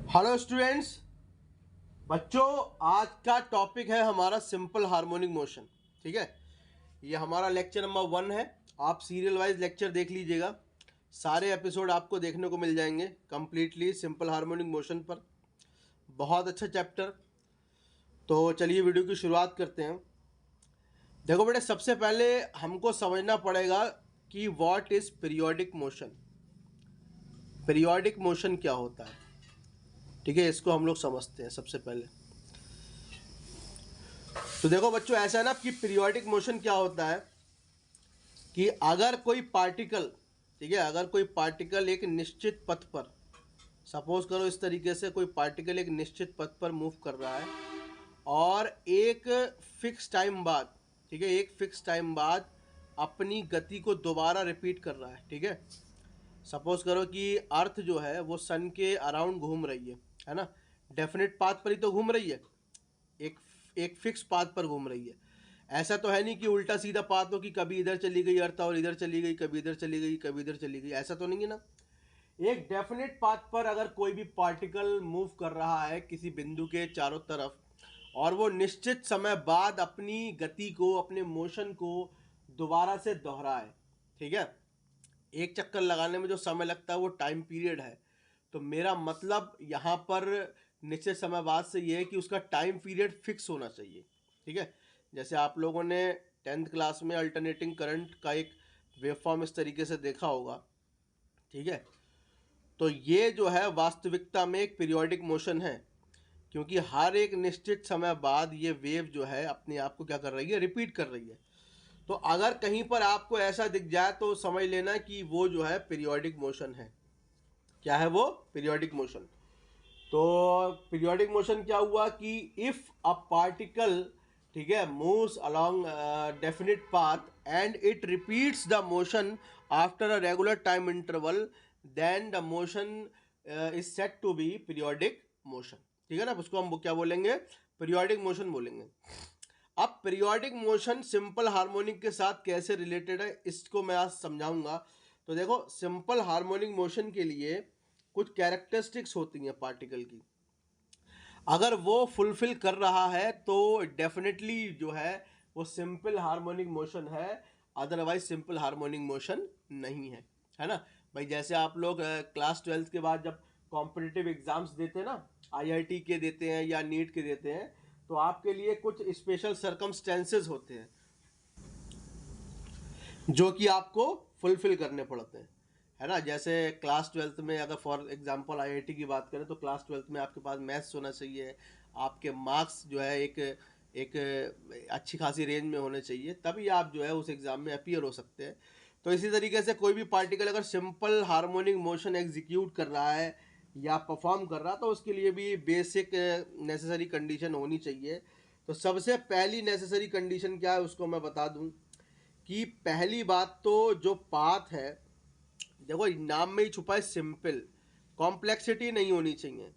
Hello students. बच्चों, आज का टॉपिक है हमारा सिंपल हार्मोनिक मोशन। ठीक है, ये हमारा लेक्चर नंबर 1 है। आप सीरियल वाइज लेक्चर देख लीजिएगा, सारे एपिसोड आपको देखने को मिल जाएंगे कंप्लीटली सिंपल हार्मोनिक मोशन पर। बहुत अच्छा चैप्टर। तो चलिए वीडियो की शुरुआत करते हैं। देखो बेटे, सबसे पहले हमको समझना पड़ेगा कि what is periodic motion. Periodic motion क्या होता है, ठीक है, इसको हम लोग समझते हैं सबसे पहले। तो देखो बच्चों, ऐसा है ना कि पीरियोडिक मोशन क्या होता है कि अगर कोई पार्टिकल, ठीक है, अगर कोई पार्टिकल एक निश्चित पथ पर, सपोज करो इस तरीके से कोई पार्टिकल एक निश्चित पथ पर मूव कर रहा है और एक फिक्स टाइम बाद, ठीक है, एक फिक्स टाइम बाद अपनी गति को दोबारा रिपीट कर रहा है। ठीक है, सपोज करो कि अर्थ जो है वो सन के अराउंड घूम रही है ना, डेफिनेट पाथ पर ही तो घूम रही है, एक एक फिक्स पाथ पर घूम रही है। ऐसा तो है नहीं कि उल्टा सीधा पाथ हो कि कभी इधर चली गई अर्थ और इधर चली गई, कभी इधर चली गई, कभी इधर चली गई, ऐसा तो नहीं है ना। एक डेफिनेट पाथ पर अगर कोई भी पार्टिकल मूव कर रहा है किसी बिंदु के चारों तरफ और वो निश्चित समय बाद अपनी गति को, अपने मोशन को दोबारा से दोहराए, ठीक है, एक चक्कर लगाने में जो समय लगता है वो टाइम पीरियड है। तो मेरा मतलब यहाँ पर निश्चित समय बाद से ये है कि उसका टाइम पीरियड फिक्स होना चाहिए। ठीक है, जैसे आप लोगों ने 10th क्लास में अल्टरनेटिंग करंट का एक वेवफॉर्म इस तरीके से देखा होगा। ठीक है, तो ये जो है वास्तविकता में एक पीरियोडिक मोशन है, क्योंकि हर एक निश्चित समय बाद ये वेव जो है अपने आप को क्या कर रही है, रिपीट कर रही है। तो अगर कहीं पर आपको ऐसा दिख जाए तो समझ लेना कि वो जो है पीरियोडिक मोशन है। क्या है वो? Periodic motion. तो पीरियोडिक मोशन क्या हुआ कि इफ अ पार्टिकल, ठीक है, moves along definite path and it repeats the motion after a regular time interval, then the motion is set to be periodic motion. ठीक है ना, उसको हम क्या बोलेंगे? पीरियोडिक मोशन बोलेंगे। अब पीरियोडिक मोशन सिंपल हार्मोनिक के साथ कैसे रिलेटेड है इसको मैं आज समझाऊंगा। तो देखो, सिंपल हार्मोनिक मोशन के लिए कुछ कैरेक्टरिस्टिक्स होती हैं पार्टिकल की। अगर वो फुलफिल कर रहा है तो डेफिनेटली जो है वो सिंपल हार्मोनिक मोशन है, अदरवाइज सिंपल हार्मोनिक मोशन नहीं है ना भाई। जैसे आप लोग क्लास 12th के बाद जब कॉम्पिटिटिव एग्जाम्स देते हैं ना, आईआईटी के देते हैं या नीट के देते हैं, तो आपके लिए कुछ स्पेशल सर्कमस्टेंसेस होते हैं जो कि आपको फुलफिल करने पड़ते हैं, है ना। जैसे क्लास 12th में अगर फॉर एग्जांपल आईआईटी की बात करें तो क्लास 12th में आपके पास मैथ्स होना चाहिए, आपके मार्क्स जो है एक एक अच्छी खासी रेंज में होने चाहिए, तभी आप जो है उस एग्ज़ाम में अपीयर हो सकते हैं। तो इसी तरीके से कोई भी पार्टिकल अगर सिंपल हार्मोनिक मोशन एग्जीक्यूट कर रहा है या परफॉर्म कर रहा है तो उसके लिए भी बेसिक नेसेसरी कंडीशन होनी चाहिए। तो सबसे पहली नेसेसरी कंडीशन क्या है उसको मैं बता दूं कि पहली बात तो जो पाथ है, देखो नाम में ही छुपा है सिंपल, कॉम्प्लेक्सिटी नहीं होनी चाहिए।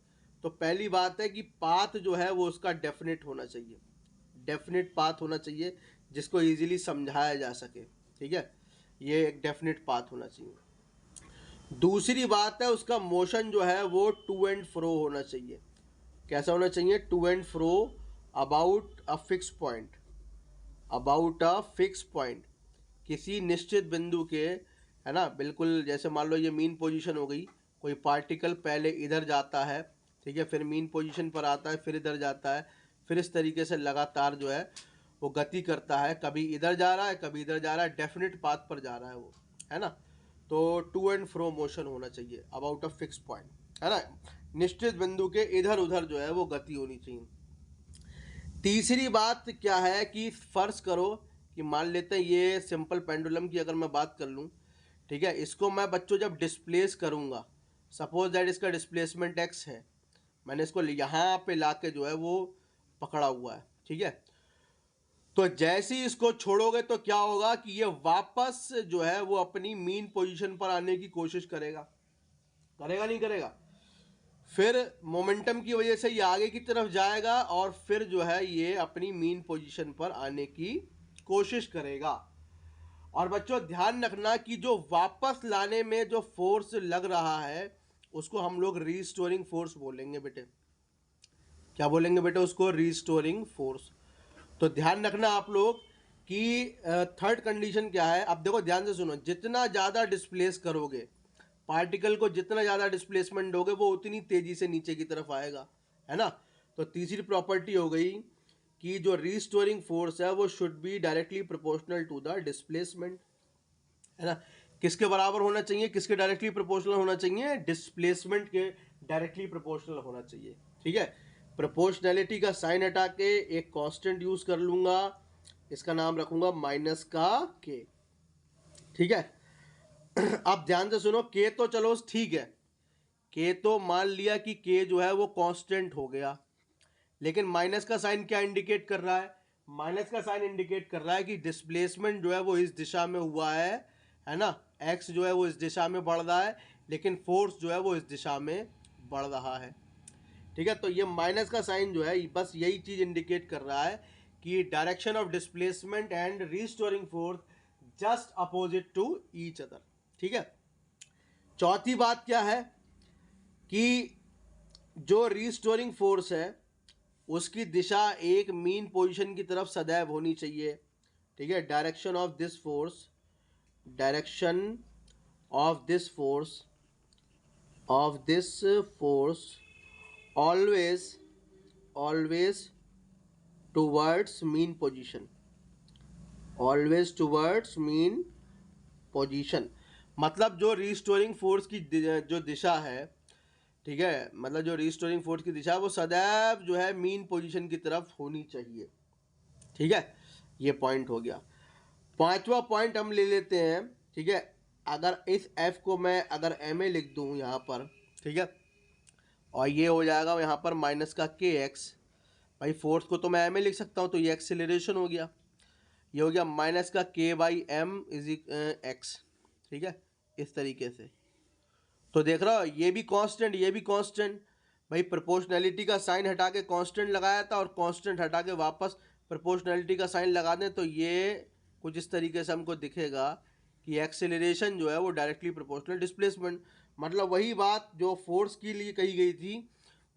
तो पहली बात है कि पाथ जो है वो उसका डेफिनेट होना चाहिए, डेफिनेट पाथ होना चाहिए जिसको इजीली समझाया जा सके। ठीक है, ये एक डेफिनेट पाथ होना चाहिए। दूसरी बात है उसका मोशन जो है वो टू एंड फ्रो होना चाहिए। कैसा होना चाहिए? To and fro about a fix point, about a fix point, किसी निश्चित बिंदु के, है ना। बिल्कुल जैसे मान लो ये मीन पोजीशन हो गई, कोई पार्टिकल पहले इधर जाता है, ठीक है, फिर मीन पोजीशन पर आता है, फिर इधर जाता है, फिर इस तरीके से लगातार जो है वो गति करता है, कभी इधर जा रहा है कभी इधर जा रहा है, डेफिनेट पाथ पर जा रहा है वो, है ना। तो टू एंड फ्रो मोशन होना चाहिए अबाउट अ फिक्स पॉइंट, है ना। निश्चित बिंदु के इधर उधर जो है वो गति होनी चाहिए। तीसरी बात क्या है कि फर्ज करो कि मान लेते हैं ये सिंपल पेंडुलम की अगर मैं बात कर लूँ, ठीक है, इसको मैं बच्चों जब डिस्प्लेस करूँगा, सपोज दैट इसका डिस्प्लेसमेंट एक्स है, मैंने इसको यहाँ पे लाके जो है वो पकड़ा हुआ है, ठीक है। तो जैसे ही इसको छोड़ोगे तो क्या होगा कि ये वापस जो है वो अपनी मीन पोजीशन पर आने की कोशिश करेगा, करेगा नहीं करेगा? फिर मोमेंटम की वजह से ये आगे की तरफ जाएगा और फिर जो है ये अपनी मीन पोजीशन पर आने की कोशिश करेगा। और बच्चों ध्यान रखना कि जो वापस लाने में जो फोर्स लग रहा है उसको हम लोग रीस्टोरिंग फोर्स बोलेंगे बेटे। क्या बोलेंगे बेटे उसको? Restoring force. तो ध्यान रखना आप लोग कि थर्ड कंडीशन क्या है। अब देखो ध्यान से सुनो, जितना ज़्यादा डिस्प्लेस करोगे पार्टिकल को, जितना ज़्यादा डिस्प्लेसमेंट दोगे वो उतनी तेज़ी से नीचे की तरफ आएगा, है ना। तो तीसरी प्रॉपर्टी हो गई कि जो रीस्टोरिंग फोर्स है वो should be directly proportional to the displacement, है ना। किसके बराबर होना चाहिए? किसके डायरेक्टली प्रोपोर्शनल होना चाहिए? डिस्प्लेसमेंट के डायरेक्टली प्रोपोर्शनल होना चाहिए, ठीक है। प्रोपोर्शनैलिटी का साइन हटा के एक कांस्टेंट यूज कर लूंगा, इसका नाम रखूंगा माइनस का के, ठीक है। अब ध्यान से सुनो, के तो चलो ठीक है, के तो मान लिया कि के जो है वो कांस्टेंट हो गया, लेकिन माइनस का साइन क्या इंडिकेट कर रहा है? माइनस का साइन इंडिकेट कर रहा है कि डिस्प्लेसमेंट जो है वो इस दिशा में हुआ है ना। एक्स जो है वो इस दिशा में बढ़ रहा है, लेकिन फोर्स जो है वो इस दिशा में बढ़ रहा है, ठीक है। तो ये माइनस का साइन जो है बस यही चीज इंडिकेट कर रहा है कि direction of displacement and restoring force just opposite to each other, ठीक है। चौथी बात क्या है कि जो रीस्टोरिंग फोर्स है उसकी दिशा एक मीन पोजीशन की तरफ सदैव होनी चाहिए, ठीक है। Direction of this force, direction of this force always towards mean position, always towards mean position. मतलब जो रीस्टोरिंग फोर्स की जो दिशा है, ठीक है, मतलब जो रीस्टोरिंग फोर्स की दिशा वो सदैव जो है मीन पोजीशन की तरफ होनी चाहिए, ठीक है। ये पॉइंट हो गया। पांचवा पॉइंट हम ले लेते हैं, ठीक है। अगर इस एफ को मैं अगर एम ए लिख दूं यहाँ पर, ठीक है, और ये हो जाएगा यहाँ पर माइनस का के एक्स, भाई फोर्स को तो मैं एम ए लिख सकता हूँ, तो ये एक्सेलरेशन हो गया। ये हो गया माइनस का के बाई एम इज एक्स, ठीक है, इस तरीके से। तो देख रहा हो ये भी कांस्टेंट, ये भी कांस्टेंट। भाई प्रोपोर्शनैलिटी का साइन हटा के कांस्टेंट लगाया था और कांस्टेंट हटा के वापस प्रोपोर्शनैलिटी का साइन लगा दें तो ये कुछ इस तरीके से हमको दिखेगा कि एक्सेलरेशन जो है वो डायरेक्टली प्रोपोर्शनल डिस्प्लेसमेंट। मतलब वही बात जो फोर्स के लिए कही गई थी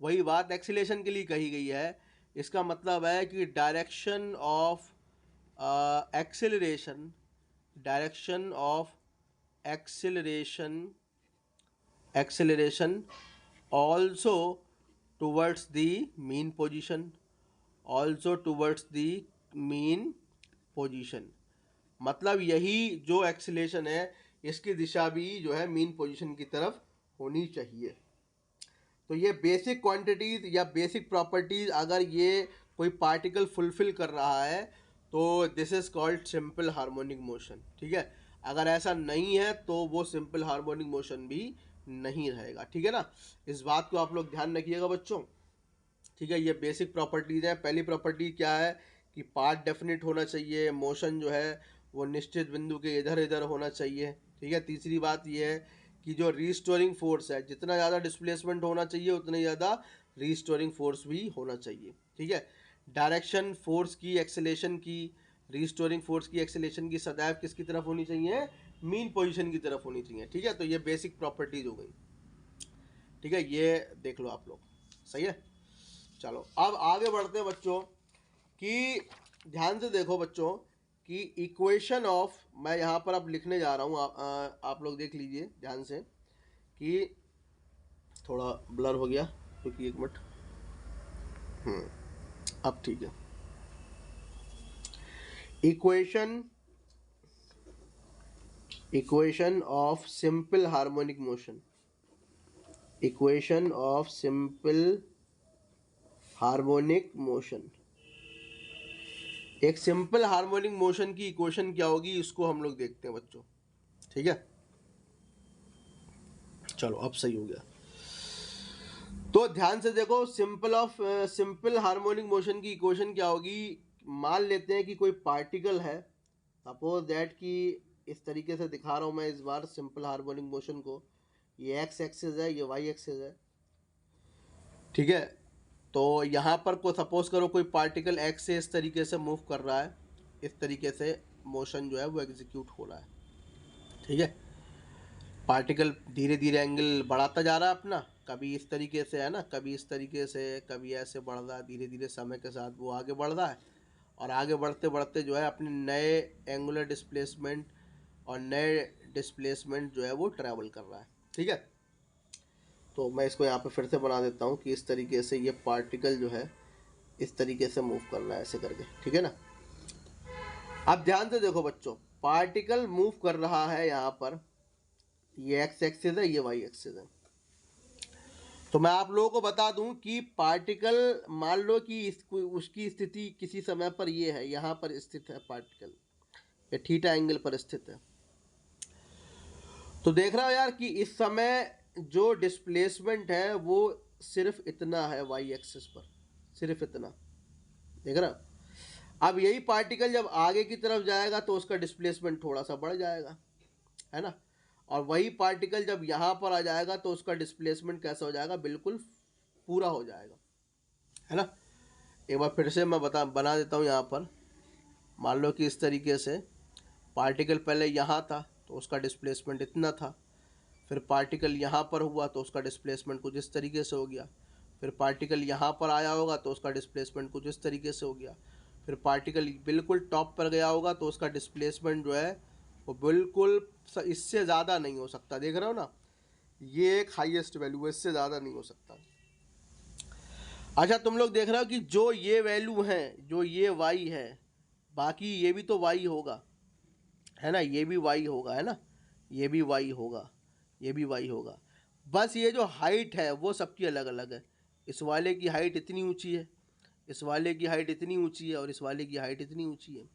वही बात एक्सेलरेशन के लिए कही गई है। इसका मतलब है कि direction of acceleration, direction of acceleration also towards the mean position, also towards the mean position। मतलब यही जो एक्सीलरेशन है इसकी दिशा भी जो है मीन पोजीशन की तरफ होनी चाहिए। तो ये बेसिक क्वांटिटीज या बेसिक प्रॉपर्टीज अगर ये कोई पार्टिकल फुलफिल कर रहा है तो this is called simple harmonic motion, ठीक है। अगर ऐसा नहीं है तो वो सिंपल हार्मोनिक मोशन भी नहीं रहेगा, ठीक है ना। इस बात को आप लोग ध्यान रखिएगा बच्चों, ठीक है। ये बेसिक प्रॉपर्टीज हैं। पहली प्रॉपर्टी क्या है कि पाथ डेफिनिट होना चाहिए, मोशन जो है वो निश्चित बिंदु के इधर इधर होना चाहिए, ठीक है। तीसरी बात ये है कि जो रीस्टोरिंग फोर्स है जितना ज़्यादा डिस्प्लेसमेंट होना चाहिए उतना ज़्यादा रीस्टोरिंग फोर्स भी होना चाहिए, ठीक है। डायरेक्शन फोर्स की, एक्सेलेरेशन की, रीस्टोरिंग फोर्स की, एक्सेलेरेशन की सदैव किसकी तरफ होनी चाहिए? मीन पोजीशन की तरफ होनी चाहिए, ठीक है। तो ये बेसिक प्रॉपर्टीज हो गई, ठीक है। ये देख लो आप लोग, सही है। चलो अब आगे बढ़ते हैं बच्चों कि ध्यान से देखो बच्चों कि इक्वेशन ऑफ, मैं यहाँ पर अब लिखने जा रहा हूँ, आप लोग देख लीजिए ध्यान से कि थोड़ा ब्लर हो गया क्योंकि एक मिनट, अब ठीक है। Equation of simple harmonic motion, equation of simple harmonic motion. एक सिंपल हार्मोनिक मोशन की इक्वेशन क्या होगी इसको हम लोग देखते हैं बच्चों, ठीक है। चलो अब सही हो गया। तो ध्यान से देखो, सिंपल हार्मोनिक मोशन की इक्वेशन क्या होगी। मान लेते हैं कि कोई पार्टिकल है, सपोज दैट कि इस तरीके से दिखा रहा हूं मैं इस बार सिंपल हार्मोनिक मोशन को। ये एक्स एक्सिस है, ये वाई एक्सिस है, ठीक है। तो यहाँ पर को सपोज करो कोई पार्टिकल एक्स से इस तरीके से मूव कर रहा है, इस तरीके से मोशन जो है वो एग्जीक्यूट हो रहा है, ठीक है। पार्टिकल धीरे धीरे एंगल बढ़ाता जा रहा है अपना, कभी इस तरीके से है ना, कभी इस तरीके से, कभी ऐसे बढ़ रहा है, धीरे धीरे समय के साथ वो आगे बढ़ रहा है और आगे बढ़ते बढ़ते जो है अपने नए एंगुलर डिस्प्लेसमेंट और नए डिस्प्लेसमेंट जो है वो ट्रैवल कर रहा है। ठीक है, तो मैं इसको यहाँ पे फिर से बना देता हूँ कि इस तरीके से ये पार्टिकल जो है इस तरीके से मूव कर रहा है ऐसे करके। ठीक है ना, अब ध्यान से देखो बच्चों, पार्टिकल मूव कर रहा है यहाँ पर, ये एक्स एक्सिस है, ये वाई एक्सिस है। तो मैं आप लोगों को बता दूं कि पार्टिकल, मान लो कि उसकी स्थिति किसी समय पर ये है, यहाँ पर स्थित है पार्टिकल, ये थीटा एंगल पर स्थित है। तो देख रहा हो यार कि इस समय जो डिस्प्लेसमेंट है वो सिर्फ इतना है वाई एक्सिस पर, सिर्फ इतना, देख रहा। अब यही पार्टिकल जब आगे की तरफ जाएगा तो उसका डिस्प्लेसमेंट थोड़ा सा बढ़ जाएगा, है ना, और वही पार्टिकल जब यहाँ पर आ जाएगा तो उसका डिस्प्लेसमेंट कैसा हो जाएगा, बिल्कुल पूरा हो जाएगा, है ना। एक बार फिर से मैं बना देता हूँ यहाँ पर। मान लो कि इस तरीके से पार्टिकल पहले यहाँ था तो उसका डिस्प्लेसमेंट इतना था, फिर पार्टिकल यहाँ पर हुआ तो उसका डिस्प्लेसमेंट कुछ इस तरीके से हो गया, फिर पार्टिकल यहाँ पर आया होगा तो उसका डिस्प्लेसमेंट कुछ इस तरीके से हो गया, फिर पार्टिकल बिल्कुल टॉप पर गया होगा तो उसका डिस्प्लेसमेंट जो है वो बिल्कुल इससे ज़्यादा नहीं हो सकता। देख रहे हो ना, ये एक हाईएस्ट वैल्यू है, इससे ज़्यादा नहीं हो सकता। अच्छा, तुम लोग देख रहे हो कि जो ये वैल्यू है, जो ये वाई है, बाकी ये भी तो वाई होगा, है ना, ये भी वाई होगा, है ना, ये भी वाई होगा, ये भी वाई होगा। बस ये जो हाइट है वो सबकी अलग अलग है। इस वाले की हाइट इतनी ऊंची है, इस वाले की हाइट इतनी ऊंची है और इस वाले की हाइट इतनी ऊंची है।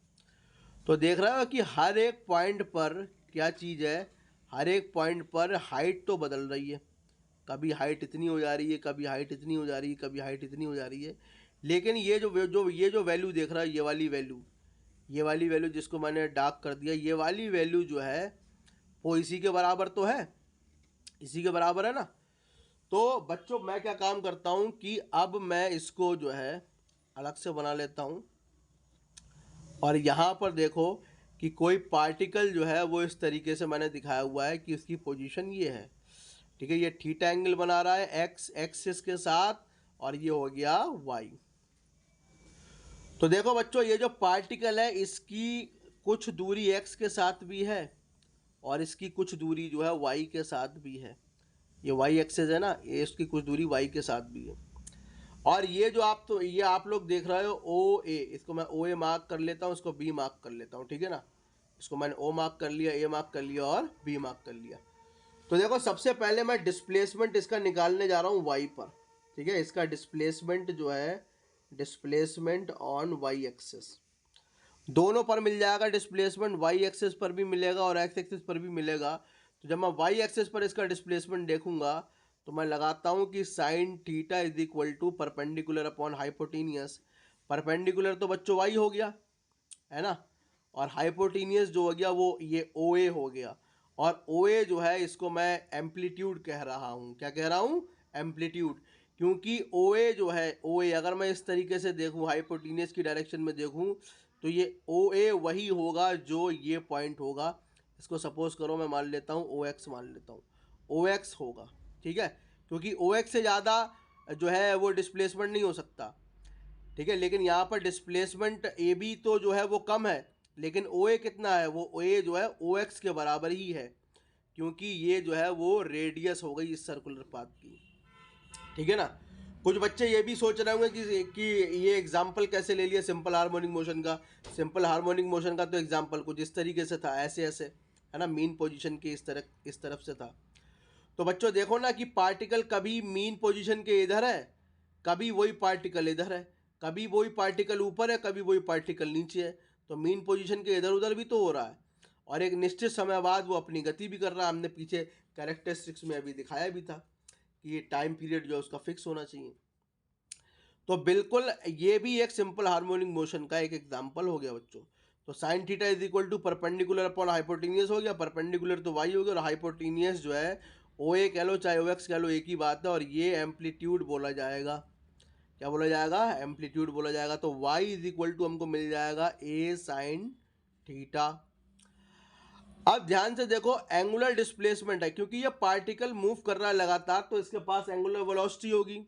तो देख रहा हो कि हर एक पॉइंट पर क्या चीज़ है, हर एक पॉइंट पर हाइट तो बदल रही है, कभी हाइट इतनी हो जा रही है, कभी हाइट इतनी हो जा रही है, कभी हाइट इतनी हो जा रही है। लेकिन ये जो वैल्यू देख रहा है, ये वाली वैल्यू, ये वाली वैल्यू जिसको मैंने डार्क कर दिया, ये वाली वैल्यू जो है वो इसी के बराबर तो है, इसी के बराबर है ना। तो बच्चों मैं क्या काम करता हूँ कि अब मैं इसको जो है अलग से बना लेता हूँ और यहाँ पर देखो कि कोई पार्टिकल जो है वो इस तरीके से मैंने दिखाया हुआ है कि उसकी पोजीशन ये है। ठीक है, ये थीटा एंगल बना रहा है एक्स एक्सिस के साथ और ये हो गया वाई। तो देखो बच्चों, ये जो पार्टिकल है इसकी कुछ दूरी एक्स के साथ भी है और इसकी कुछ दूरी जो है वाई के साथ भी है। ये वाई एक्सिस है ना, ये इसकी कुछ दूरी वाई के साथ भी है। और ये जो ये आप लोग देख रहे हो ओ ए, इसको मैं ओ ए मार्क कर लेता हूँ, इसको बी मार्क कर लेता हूँ। ठीक है ना, इसको मैंने ओ मार्क कर लिया, ए मार्क कर लिया और बी मार्क कर लिया। तो देखो सबसे पहले मैं डिस्प्लेसमेंट इसका निकालने जा रहा हूँ वाई पर। ठीक है, इसका डिस्प्लेसमेंट जो है, डिस्प्लेसमेंट ऑन वाई एक्सिस, दोनों पर मिल जाएगा डिस्प्लेसमेंट, वाई एक्सिस पर भी मिलेगा और एक्स एक्सिस पर भी मिलेगा। तो जब मैं वाई एक्सिस पर इसका डिस्प्लेसमेंट देखूंगा तो मैं लगाता हूं कि sine theta is equal to perpendicular upon hypotenuse. Perpendicular तो बच्चों वाई हो गया, है ना, और हाइपोटेनियस जो हो गया वो ये ओ ए हो गया। और ओ ए जो है इसको मैं एम्पलीट्यूड कह रहा हूँ। क्या कह रहा हूँ? एम्पलीट्यूड। क्योंकि ओ ए जो है, ओ ए अगर मैं इस तरीके से देखूँ, हाइपोटेनियस की डायरेक्शन में देखूँ तो ये ओ ए वही होगा जो ये पॉइंट होगा। इसको सपोज करो मैं मान लेता हूँ ओ एक्स, मान लेता हूँ ओ एक्स होगा। ठीक है, क्योंकि ओ एक्स से ज़्यादा जो है वो डिस्प्लेसमेंट नहीं हो सकता। ठीक है, लेकिन यहाँ पर डिस्प्लेसमेंट ए बी तो जो है वो कम है, लेकिन ओ ए कितना है, वो ओ ए जो है ओ एक्स के बराबर ही है, क्योंकि ये जो है वो रेडियस हो गई इस सर्कुलर पाथ की। ठीक है ना। कुछ बच्चे ये भी सोच रहे होंगे कि ये एग्जाम्पल कैसे ले लिया सिंपल हार्मोनिक मोशन का। सिंपल हार्मोनिक मोशन का तो एग्जाम्पल कुछ इस तरीके से था, ऐसे ऐसे, है ना, मीन पोजीशन के इस तरफ से था। तो बच्चों देखो ना कि पार्टिकल कभी मीन पोजीशन के इधर है, कभी वही पार्टिकल इधर है, कभी वही पार्टिकल ऊपर है, कभी वही पार्टिकल नीचे है। तो मीन पोजीशन के इधर उधर भी तो हो रहा है और एक निश्चित समय बाद वो अपनी गति भी कर रहा है। हमने पीछे कैरेक्टरिस्टिक्स में अभी दिखाया भी था कि ये टाइम पीरियड जो है उसका फिक्स होना चाहिए। तो बिल्कुल ये भी एक सिंपल हार्मोनिक मोशन का एक एग्जाम्पल हो गया बच्चों। तो sine theta is equal to perpendicular upon hypotenuse हो गया, परपेंडिकुलर तो वाई हो गया और हाइपोटेनियस जो है ओ ए कह लो चाहे ओ एक्स कह लो, एक ही बात है। और ये एम्पलीट्यूड बोला जाएगा, क्या बोला जाएगा? एम्पलीट्यूड बोला जाएगा। तो y इज इक्वल टू हमको मिल जाएगा ए साइन थीटा। अब ध्यान से देखो, एंगुलर डिस्प्लेसमेंट है, क्योंकि ये पार्टिकल मूव कर रहा है लगातार, तो इसके पास एंगुलर वेलोसिटी होगी।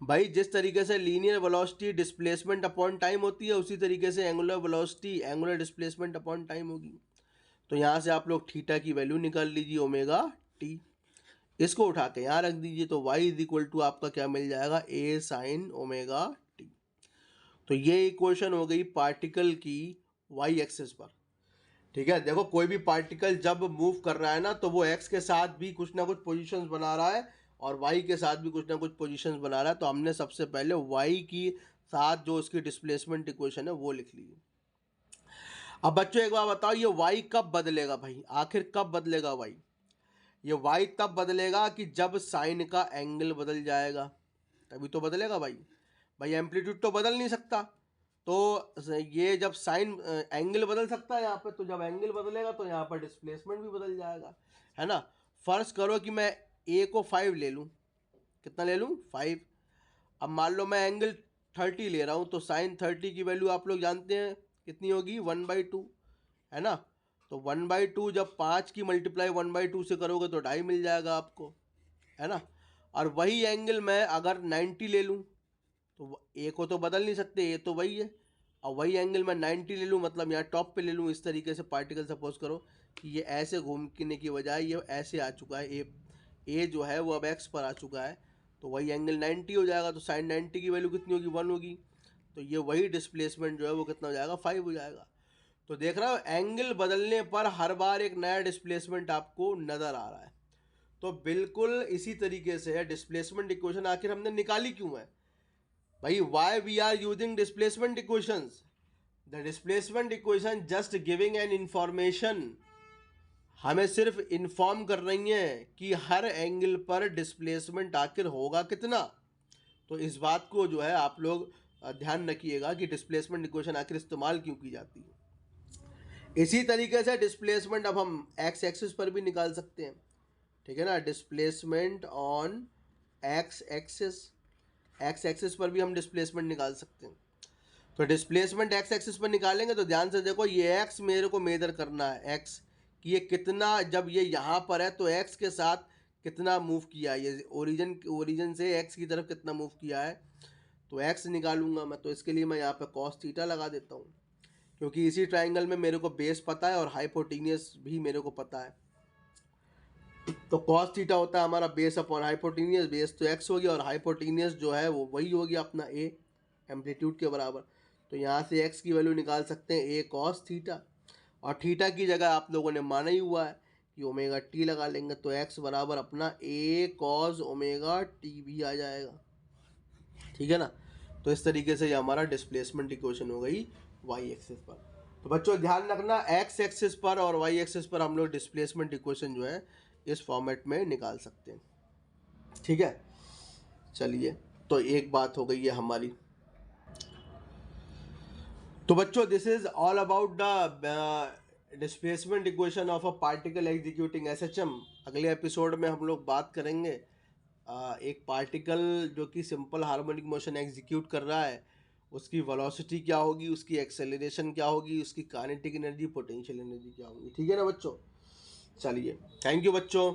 भाई जिस तरीके से linear velocity displacement upon time होती है, उसी तरीके से angular velocity angular displacement upon time होगी। तो यहाँ से आप लोग थीटा की वैल्यू निकाल लीजिए, ओमेगा टी। इसको उठा के यहाँ रख दीजिए, तो y इज इक्वल टू आपका क्या मिल जाएगा, a साइन ओमेगा टी। तो ये इक्वेशन हो गई पार्टिकल की y एक्सिस पर। ठीक है, देखो कोई भी पार्टिकल जब मूव कर रहा है ना, तो वो x के साथ भी कुछ ना कुछ पोजीशंस बना रहा है और y के साथ भी कुछ ना कुछ पोजीशंस बना रहा है। तो हमने सबसे पहले y की साथ जो उसकी डिस्प्लेसमेंट इक्वेशन है वो लिख ली। अब बच्चों एक बार बताओ, ये y कब बदलेगा भाई, आखिर कब बदलेगा y? ये y तब बदलेगा कि जब साइन का एंगल बदल जाएगा, तभी तो बदलेगा भाई। भाई एम्पलीट्यूड तो बदल नहीं सकता, तो ये जब साइन एंगल बदल सकता है यहाँ पे, तो जब एंगल बदलेगा तो यहाँ पर डिस्प्लेसमेंट भी बदल जाएगा, है ना। फर्ज करो कि मैं a को 5 ले लूँ, कितना ले लूँ, 5। अब मान लो मैं एंगल 30 ले रहा हूँ, तो साइन 30 की वैल्यू आप लोग जानते हैं कितनी होगी, 1/2, है ना। तो 1/2 जब 5 की मल्टीप्लाई 1/2 से करोगे तो 2.5 मिल जाएगा आपको, है ना। और वही एंगल मैं अगर 90 ले लूँ, तो ए को तो बदल नहीं सकते, ये तो वही है। और वही एंगल मैं 90 ले लूँ, मतलब यहाँ टॉप पे ले लूँ, इस तरीके से पार्टिकल सपोज करो कि ये ऐसे घूमने की बजाय ये ऐसे आ चुका है, ए जो है वो अब एक्स पर आ चुका है, तो वही एंगल 90 हो जाएगा। तो साइन 90 की वैल्यू कितनी होगी, 1 होगी। तो ये वही डिस्प्लेसमेंट जो है वो कितना हो जाएगा, 5 हो जाएगा। तो देख रहा हो, एंगल बदलने पर हर बार एक नया डिस्प्लेसमेंट आपको नज़र आ रहा है। तो बिल्कुल इसी तरीके से है डिस्प्लेसमेंट इक्वेशन। आखिर हमने निकाली क्यों है भाई, why we are using displacement equations? The displacement equation just giving an information, हमें सिर्फ इन्फॉर्म कर रही हैं कि हर एंगल पर डिस्प्लेसमेंट आखिर होगा कितना। तो इस बात को जो है आप लोग ध्यान रखिएगा कि डिस्प्लेसमेंट इक्वेशन आखिर इस्तेमाल क्यों की जाती है। इसी तरीके से डिस्प्लेसमेंट अब हम एक्स एक्सिस पर भी निकाल सकते हैं, ठीक है ना। Displacement on x axis, x axis पर भी हम डिस्प्लेसमेंट निकाल सकते हैं। तो डिस्प्लेसमेंट एक्स एक्सिस पर निकालेंगे तो ध्यान से देखो, ये एक्स मेरे को मेजर करना है, एक्स कि ये कितना, जब ये यहाँ पर है तो एक्स के साथ कितना मूव किया है, ये ओरिजिन से एक्स की तरफ कितना मूव किया है, तो एक्स निकालूंगा मैं। तो इसके लिए मैं यहाँ पे कॉस थीटा लगा देता हूँ, क्योंकि इसी ट्राइंगल में मेरे को बेस पता है और हाइपोटेनियस भी मेरे को पता है। तो कॉस थीटा होता है हमारा बेस अपॉन हाइपोटेनियस, बेस तो एक्स हो गया और हाइपोटेनियस जो है वो वही हो गया अपना ए, एम्पलीट्यूड के बराबर। तो यहाँ से एक्स की वैल्यू निकाल सकते हैं ए कॉस थीटा, और थीटा की जगह आप लोगों ने माना ही हुआ है कि ओमेगा टी लगा लेंगे, तो एक्स बराबर अपना ए कॉस ओमेगा टी भी आ जाएगा, ठीक है ना। तो इस तरीके से ये हमारा डिस्प्लेसमेंट इक्वेशन हो गई वाई एक्सिस पर। तो बच्चों ध्यान रखना, एक्स एक्सिस पर और वाई एक्सिस पर हम लोग डिस्प्लेसमेंट इक्वेशन जो है इस फॉर्मेट में निकाल सकते हैं, ठीक है। चलिए, तो एक बात हो गई है हमारी। तो बच्चों this is all about the displacement equation of a particle executing SHM. अगले एपिसोड में हम लोग बात करेंगे एक पार्टिकल जो कि सिंपल हार्मोनिक मोशन एग्जीक्यूट कर रहा है, उसकी वेलोसिटी क्या होगी, उसकी एक्सेलरेशन क्या होगी, उसकी काइनेटिक एनर्जी, पोटेंशियल एनर्जी क्या होगी, ठीक है ना बच्चों। चलिए, थैंक यू बच्चों।